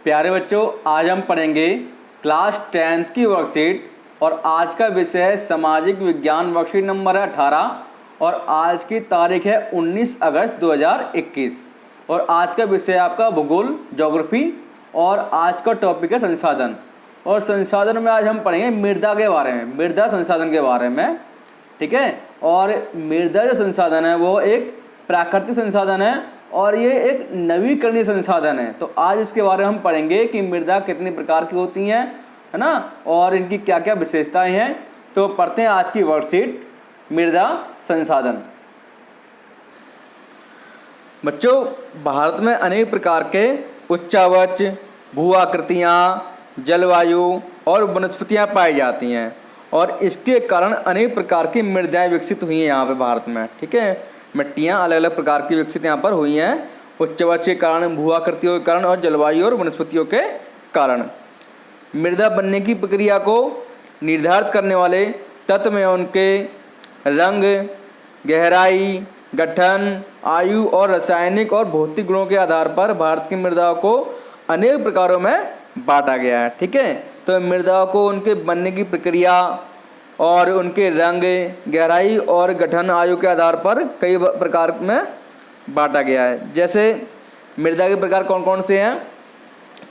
प्यारे बच्चों, आज हम पढ़ेंगे क्लास 10th की वर्कशीट और आज का विषय है सामाजिक विज्ञान। वर्कशीट नंबर है 18 और आज की तारीख है 19 अगस्त 2021 और आज का विषय है आपका भूगोल, ज्योग्राफी और आज का टॉपिक है संसाधन। और संसाधन में आज हम पढ़ेंगे मृदा के बारे में, मृदा संसाधन के बारे में, ठीक है। और मृदा जो संसाधन है वो एक प्राकृतिक संसाधन है और ये एक नवीकरणीय संसाधन है। तो आज इसके बारे में हम पढ़ेंगे कि मृदा कितनी प्रकार की होती हैं, है ना, और इनकी क्या क्या विशेषताएं हैं। तो पढ़ते हैं आज की वर्कशीट, मृदा संसाधन। बच्चों, भारत में अनेक प्रकार के उच्चावच, भू आकृतियाँ, जलवायु और वनस्पतियाँ पाई जाती हैं और इसके कारण अनेक प्रकार की मृदाएं विकसित हुई हैं यहाँ पे भारत में, ठीक है। मिट्टियाँ अलग अलग प्रकार की विकसित यहाँ पर हुई हैं उच्चावच के कारण, भू आकृतियों के कारण और जलवायु और वनस्पतियों के कारण। मृदा बनने की प्रक्रिया को निर्धारित करने वाले तत्व में उनके रंग, गहराई, गठन, आयु और रासायनिक और भौतिक गुणों के आधार पर भारत की मृदाओं को अनेक प्रकारों में बांटा गया है, ठीक है। तो मृदाओं को उनके बनने की प्रक्रिया और उनके रंग, गहराई और गठन, आयु के आधार पर कई प्रकार में बांटा गया है। जैसे मृदा के प्रकार कौन कौन से हैं?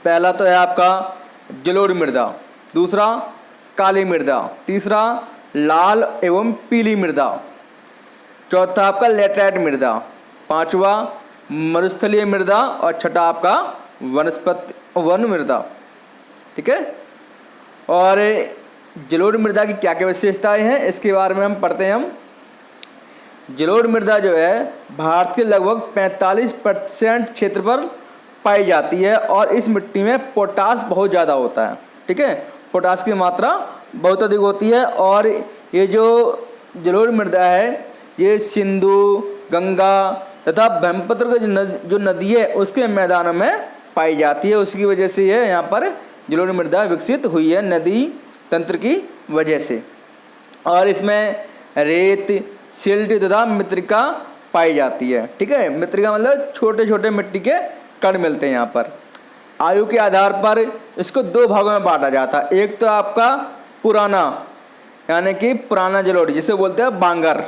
पहला तो है आपका जलोढ़ मृदा, दूसरा काली मृदा, तीसरा लाल एवं पीली मृदा, चौथा आपका लैटेराइट मृदा, पांचवा मरुस्थलीय मृदा और छठा आपका वन मृदा, ठीक है। और जलोढ़ मृदा की क्या क्या विशेषताएं हैं इसके बारे में हम पढ़ते हैं। हम जलोढ़ मृदा जो है भारत के लगभग 45% क्षेत्र पर पाई जाती है और इस मिट्टी में पोटास बहुत ज़्यादा होता है, ठीक है। पोटास की मात्रा बहुत अधिक होती है और ये जो जलोढ़ मृदा है ये सिंधु, गंगा तथा ब्रह्मपुत्र की जो नदी है उसके मैदानों में पाई जाती है। उसकी वजह से ये यहाँ पर जलोढ़ मृदा विकसित हुई है, नदी तंत्र की वजह से। और इसमें रेत, सिल्ट तथा मृत्तिका पाई जाती है, ठीक है। मृत्तिका मतलब छोटे छोटे मिट्टी के कण मिलते हैं यहाँ पर। आयु के आधार पर इसको दो भागों में बांटा जाता है। एक तो आपका पुराना यानी कि पुराना जलोढ़ जिसे बोलते हैं बांगर,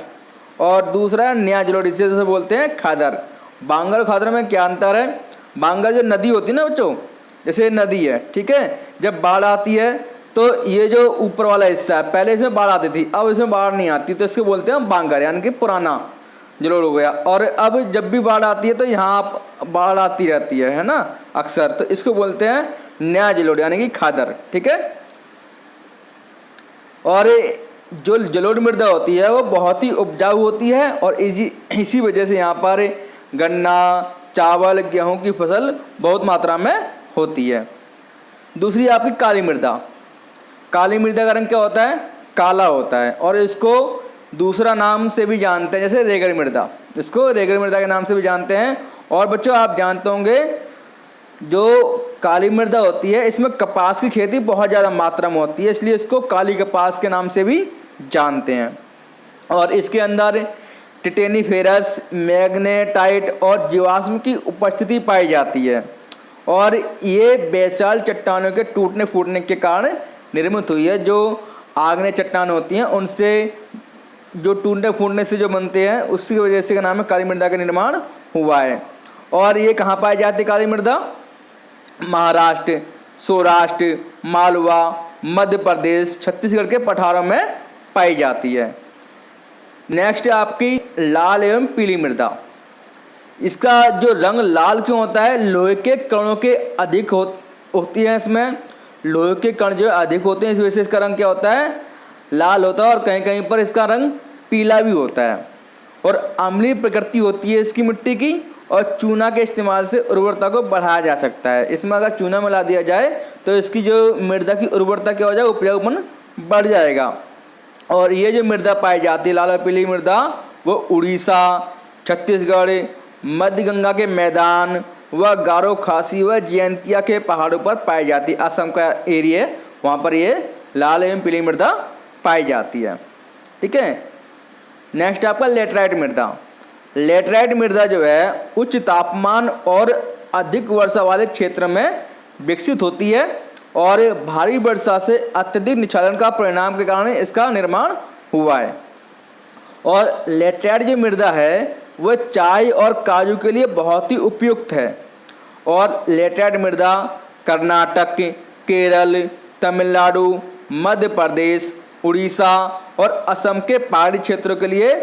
और दूसरा नया जलोढ़ जिसे बोलते हैं खादर। बांगर और खादर में क्या अंतर है? बांगर जो नदी होती है ना बच्चों, जैसे नदी है, ठीक है, जब बाढ़ आती है तो ये जो ऊपर वाला हिस्सा है, पहले इसमें बाढ़ आती थी, अब इसमें बाढ़ नहीं आती, तो इसको बोलते हैं बांगर यानी कि पुराना जलोढ़ हो गया। और अब जब भी बाढ़ आती है तो यहाँ बाढ़ आती रहती है ना अक्सर, तो इसको बोलते हैं नया जलोढ़ यानी कि खादर, ठीक है। और जो जलोढ़ मृदा होती है वो बहुत ही उपजाऊ होती है और इसी वजह से यहाँ पर गन्ना, चावल, गेहूं की फसल बहुत मात्रा में होती है। दूसरी आपकी काली मृदा। काली मृदा का रंग क्या होता है? काला होता है और इसको दूसरा नाम से भी जानते हैं, जैसे रेगड़ मृदा, इसको रेगड़ मृदा के नाम से भी जानते हैं। और बच्चों आप जानते होंगे जो काली मृदा होती है इसमें कपास की खेती बहुत ज़्यादा मात्रा में होती है, इसलिए इसको काली कपास के नाम से भी जानते हैं। और इसके अंदर टिटेनीफेरस, मैग्नेटाइट और जीवाश्म की उपस्थिति पाई जाती है और ये बेसाल्ट चट्टानों के टूटने फूटने के कारण निर्मित हुई है। जो आग्नेय चट्टान होती हैं उनसे जो टूटने फूटने से जो बनते हैं उसकी वजह से का नाम है काली मृदा का निर्माण हुआ है। और ये कहाँ पाई जाती है काली मृदा? महाराष्ट्र, सौराष्ट्र, मालवा, मध्य प्रदेश, छत्तीसगढ़ के पठारों में पाई जाती है। नेक्स्ट है आपकी लाल एवं पीली मृदा। इसका जो रंग लाल क्यों होता है? लोहे के कणों के अधिक होती है, इसमें लोहे के कण जो अधिक होते हैं, इस वजह से इसका रंग क्या होता है? लाल होता है। और कहीं कहीं पर इसका रंग पीला भी होता है। और अम्लीय प्रकृति होती है इसकी मिट्टी की और चूना के इस्तेमाल से उर्वरता को बढ़ाया जा सकता है। इसमें अगर चूना मिला दिया जाए तो इसकी जो मृदा की उर्वरता क्या हो जाए, उपजाऊपन बढ़ जाएगा। और ये जो मृदा पाई जाती है लाल और पीली मृदा, वो उड़ीसा, छत्तीसगढ़, मध्य गंगा के मैदान व गारो खासी व जयंतिया के पहाड़ों पर पाई जाती है। असम का एरिया है, वहाँ पर ये लाल एवं पीली मृदा पाई जाती है, ठीक है। नेक्स्ट आपका लेटराइट मृदा। लेटराइट मृदा जो है उच्च तापमान और अधिक वर्षा वाले क्षेत्र में विकसित होती है और भारी वर्षा से अत्यधिक निक्षालन का परिणाम के कारण इसका निर्माण हुआ है। और लेटराइट जो मृदा है वह चाय और काजू के लिए बहुत ही उपयुक्त है। और लेटराइट मृदा कर्नाटक, केरल, तमिलनाडु, मध्य प्रदेश, उड़ीसा और असम के पहाड़ी क्षेत्रों के लिए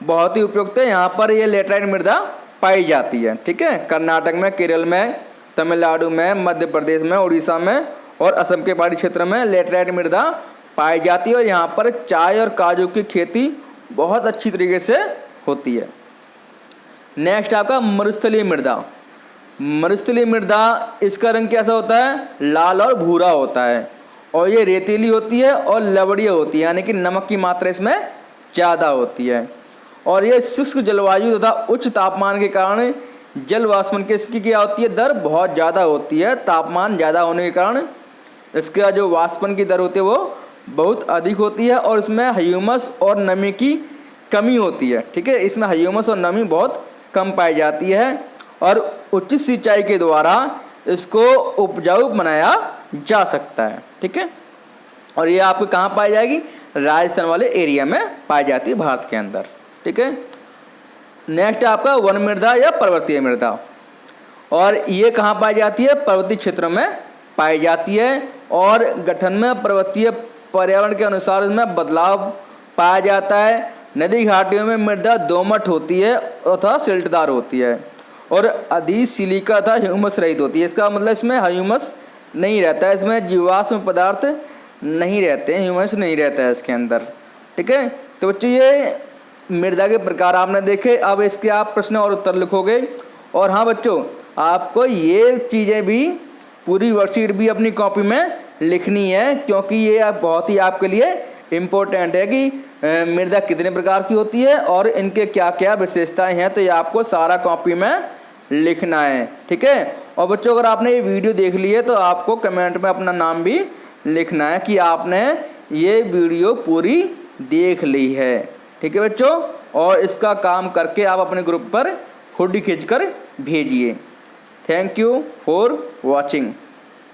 बहुत ही उपयुक्त है। यहाँ पर ये लेटराइट मृदा पाई जाती है। ठीक है, कर्नाटक में, केरल में, तमिलनाडु में, मध्य प्रदेश में, उड़ीसा में और असम के पहाड़ी क्षेत्र में लेटराइट मृदा पाई जाती है। और यहाँ पर चाय और काजू की खेती बहुत अच्छी तरीके से होती है। नेक्स्ट आपका मरुस्थलीय मृदा। मरुस्थलीय मृदा, इसका रंग कैसा होता है? लाल और भूरा होता है और ये रेतीली होती है और लवड़ीय होती है, यानी कि नमक की मात्रा इसमें ज़्यादा होती है। और ये शुष्क जलवायु तथा उच्च तापमान के कारण जल वाष्पन की इसकी क्या होती है? दर बहुत ज़्यादा होती है। तापमान ज़्यादा होने के कारण इसका जो वाष्पन की दर होती है वो बहुत अधिक होती है और इसमें ह्यूमस और नमी की कमी होती है। ठीक है, इसमें ह्यूमस और नमी बहुत कम पाई जाती है और उचित सिंचाई के द्वारा इसको उपजाऊ बनाया जा सकता है। ठीक है, और ये आपको कहाँ पाई जाएगी? राजस्थान वाले एरिया में पाई जाती है भारत के अंदर। ठीक है, नेक्स्ट आपका वन मृदा या पर्वतीय मृदा। और ये कहाँ पाई जाती है? पर्वतीय क्षेत्रों में पाई जाती है और गठन में पर्वतीय पर्यावरण के अनुसार इसमें बदलाव पाया जाता है। नदी घाटियों में मृदा दोमट होती है तथा सिल्टदार होती है और अधिक सिलिका तथा ह्यूमस रहित होती है। इसका मतलब इसमें ह्यूमस नहीं रहता है, इसमें जीवाश्म पदार्थ नहीं रहते हैं, ह्यूमस नहीं रहता है इसके अंदर। ठीक है, तो बच्चों ये मृदा के प्रकार आपने देखे। अब इसके आप प्रश्न और उत्तर लिखोगे। और हाँ बच्चों, आपको ये चीज़ें भी पूरी वर्कशीट भी अपनी कॉपी में लिखनी है, क्योंकि ये बहुत ही आपके लिए इम्पोर्टेंट है कि मृदा कितने प्रकार की होती है और इनके क्या क्या विशेषताएं हैं। तो ये आपको सारा कॉपी में लिखना है। ठीक है, और बच्चों अगर आपने ये वीडियो देख ली है तो आपको कमेंट में अपना नाम भी लिखना है कि आपने ये वीडियो पूरी देख ली है। ठीक है बच्चों, और इसका काम करके आप अपने ग्रुप पर हुडी खींचकर भेजिए। Thank you for watching.